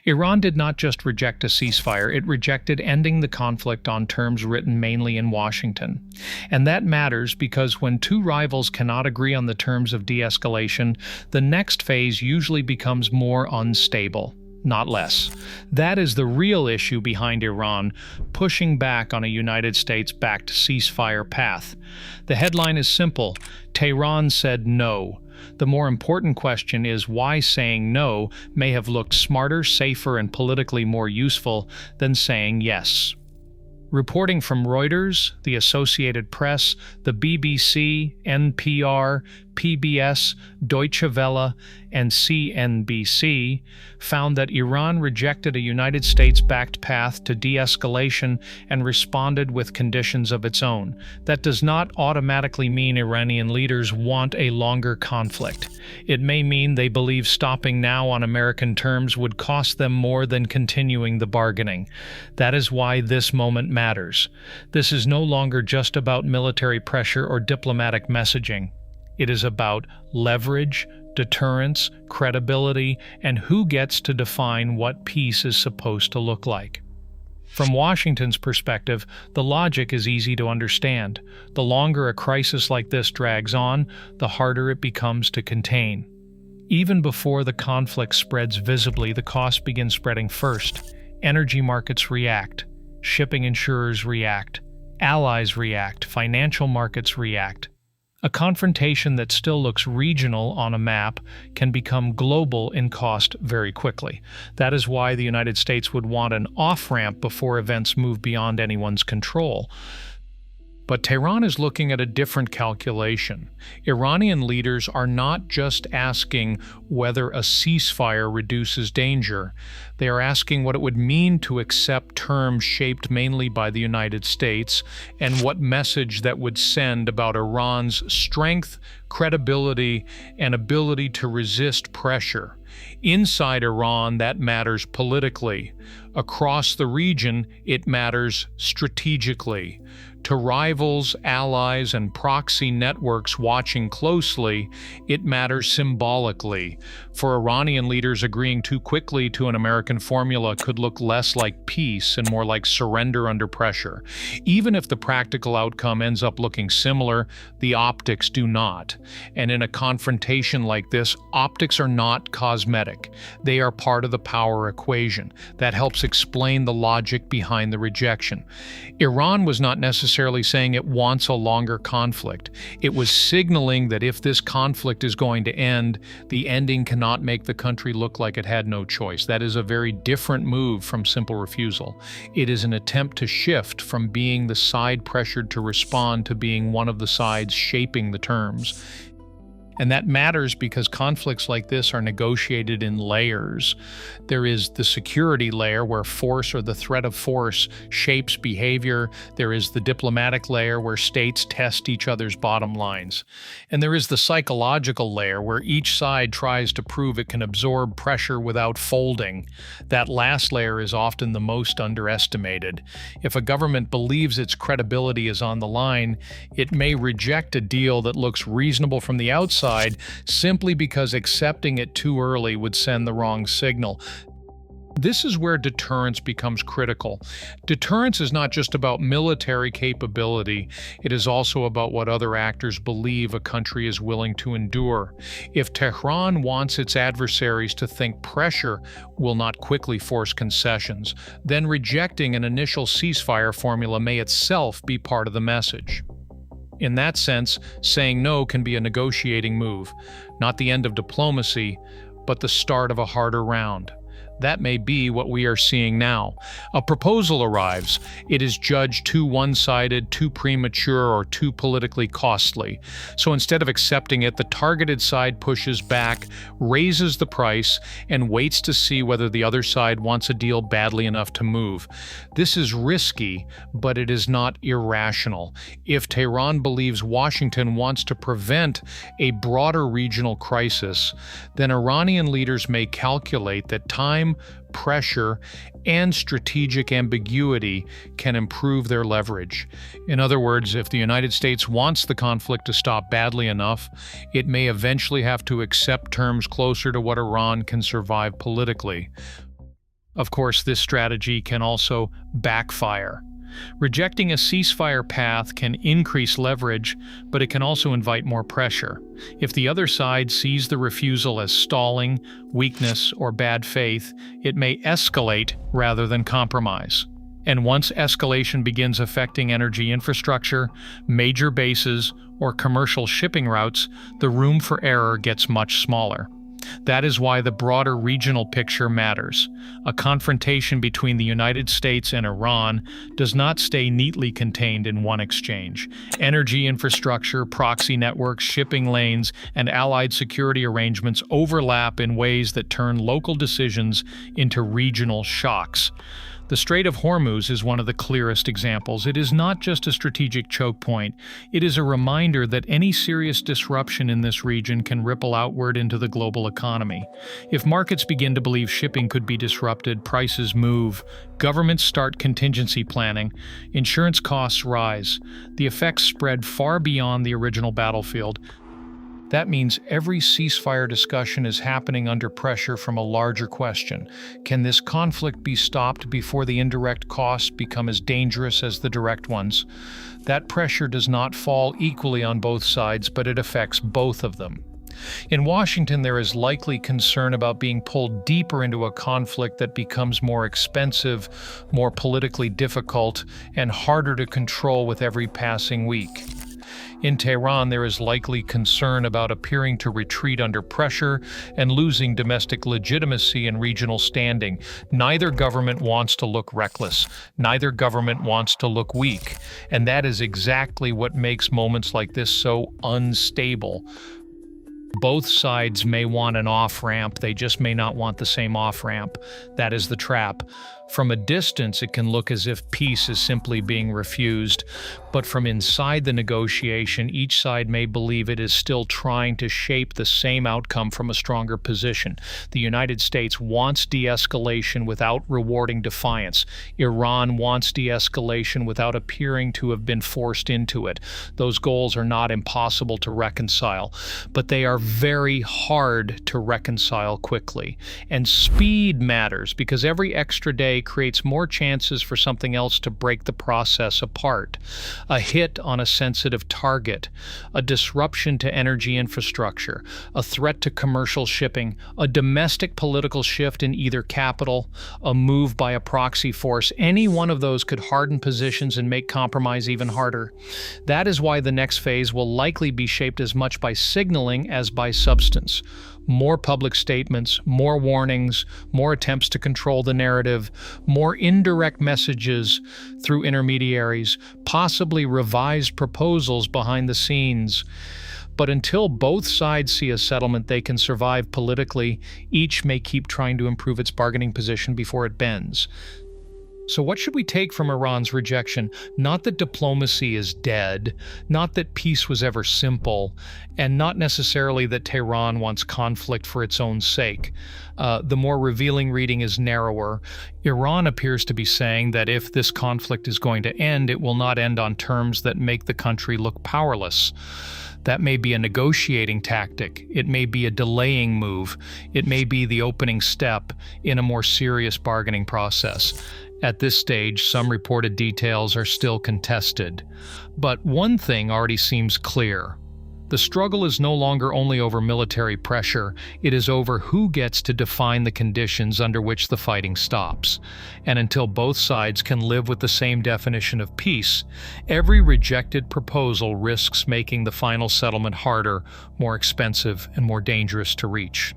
Iran did not just reject a ceasefire, it rejected ending the conflict on terms written mainly in Washington. And that matters because when two rivals cannot agree on the terms of de-escalation, the next phase usually becomes more unstable, not less. That is the real issue behind Iran pushing back on a United States-backed ceasefire path. The headline is simple: Tehran said no. The more important question is why saying no may have looked smarter, safer, and politically more useful than saying yes. Reporting from Reuters, the Associated Press, the BBC, NPR, PBS, Deutsche Welle, and CNBC found that Iran rejected a United States-backed path to de-escalation and responded with conditions of its own. That does not automatically mean Iranian leaders want a longer conflict. It may mean they believe stopping now on American terms would cost them more than continuing the bargaining. That is why this moment matters. This is no longer just about military pressure or diplomatic messaging. It is about leverage, deterrence, credibility, and who gets to define what peace is supposed to look like. From Washington's perspective, the logic is easy to understand. The longer a crisis like this drags on, the harder it becomes to contain. Even before the conflict spreads visibly, the cost begins spreading first. Energy markets react, shipping insurers react, allies react, financial markets react. A confrontation that still looks regional on a map can become global in cost very quickly. That is why the United States would want an off-ramp before events move beyond anyone's control. But Tehran is looking at a different calculation. Iranian leaders are not just asking whether a ceasefire reduces danger. They are asking what it would mean to accept terms shaped mainly by the United States and what message that would send about Iran's strength, credibility, and ability to resist pressure. Inside Iran, that matters politically. Across the region, it matters strategically. To rivals, allies, and proxy networks watching closely, it matters symbolically. For Iranian leaders, agreeing too quickly to an American formula could look less like peace and more like surrender under pressure. Even if the practical outcome ends up looking similar, the optics do not. And in a confrontation like this, optics are not cosmetic. They are part of the power equation. That helps explain the logic behind the rejection. Iran was not necessarily saying it wants a longer conflict. It was signaling that if this conflict is going to end, the ending cannot make the country look like it had no choice. That is a very different move from simple refusal. It is an attempt to shift from being the side pressured to respond to being one of the sides shaping the terms. And that matters because conflicts like this are negotiated in layers. There is the security layer where force or the threat of force shapes behavior. There is the diplomatic layer where states test each other's bottom lines. And there is the psychological layer where each side tries to prove it can absorb pressure without folding. That last layer is often the most underestimated. If a government believes its credibility is on the line, it may reject a deal that looks reasonable from the outside simply because accepting it too early would send the wrong signal. This is where deterrence becomes critical. Deterrence is not just about military capability, it is also about what other actors believe a country is willing to endure. If Tehran wants its adversaries to think pressure will not quickly force concessions, then rejecting an initial ceasefire formula may itself be part of the message. In that sense, saying no can be a negotiating move, not the end of diplomacy, but the start of a harder round. That may be what we are seeing now. A proposal arrives. It is judged too one-sided, too premature, or too politically costly. So instead of accepting it, the targeted side pushes back, raises the price, and waits to see whether the other side wants a deal badly enough to move. This is risky, but it is not irrational. If Tehran believes Washington wants to prevent a broader regional crisis, then Iranian leaders may calculate that time, pressure, and strategic ambiguity can improve their leverage. In other words, if the United States wants the conflict to stop badly enough, it may eventually have to accept terms closer to what Iran can survive politically. Of course, this strategy can also backfire. Rejecting a ceasefire path can increase leverage, but it can also invite more pressure. If the other side sees the refusal as stalling, weakness, or bad faith, it may escalate rather than compromise. And once escalation begins affecting energy infrastructure, major bases, or commercial shipping routes, the room for error gets much smaller. That is why the broader regional picture matters. A confrontation between the United States and Iran does not stay neatly contained in one exchange. Energy infrastructure, proxy networks, shipping lanes, and allied security arrangements overlap in ways that turn local decisions into regional shocks. The Strait of Hormuz is one of the clearest examples. It is not just a strategic choke point. It is a reminder that any serious disruption in this region can ripple outward into the global economy. If markets begin to believe shipping could be disrupted, prices move, governments start contingency planning, insurance costs rise. The effects spread far beyond the original battlefield. That means every ceasefire discussion is happening under pressure from a larger question. Can this conflict be stopped before the indirect costs become as dangerous as the direct ones? That pressure does not fall equally on both sides, but it affects both of them. In Washington, there is likely concern about being pulled deeper into a conflict that becomes more expensive, more politically difficult, and harder to control with every passing week. In Tehran, there is likely concern about appearing to retreat under pressure and losing domestic legitimacy and regional standing. Neither government wants to look reckless. Neither government wants to look weak. And that is exactly what makes moments like this so unstable. Both sides may want an off-ramp, they just may not want the same off-ramp. That is the trap. From a distance, it can look as if peace is simply being refused, but from inside the negotiation, each side may believe it is still trying to shape the same outcome from a stronger position. The United States wants de-escalation without rewarding defiance. Iran wants de-escalation without appearing to have been forced into it. Those goals are not impossible to reconcile, but they are very hard to reconcile quickly. And speed matters because every extra day creates more chances for something else to break the process apart. A hit on a sensitive target, a disruption to energy infrastructure, a threat to commercial shipping, a domestic political shift in either capital, a move by a proxy force. Any one of those could harden positions and make compromise even harder. That is why the next phase will likely be shaped as much by signaling as by substance. More public statements, more warnings, more attempts to control the narrative, more indirect messages through intermediaries, possibly revised proposals behind the scenes. But until both sides see a settlement they can survive politically, each may keep trying to improve its bargaining position before it bends. So what should we take from Iran's rejection? Not that diplomacy is dead, not that peace was ever simple, and not necessarily that Tehran wants conflict for its own sake. The more revealing reading is narrower. Iran appears to be saying that if this conflict is going to end, it will not end on terms that make the country look powerless. That may be a negotiating tactic. It may be a delaying move. It may be the opening step in a more serious bargaining process. At this stage, some reported details are still contested. But one thing already seems clear. The struggle is no longer only over military pressure, it is over who gets to define the conditions under which the fighting stops. And until both sides can live with the same definition of peace, every rejected proposal risks making the final settlement harder, more expensive, and more dangerous to reach.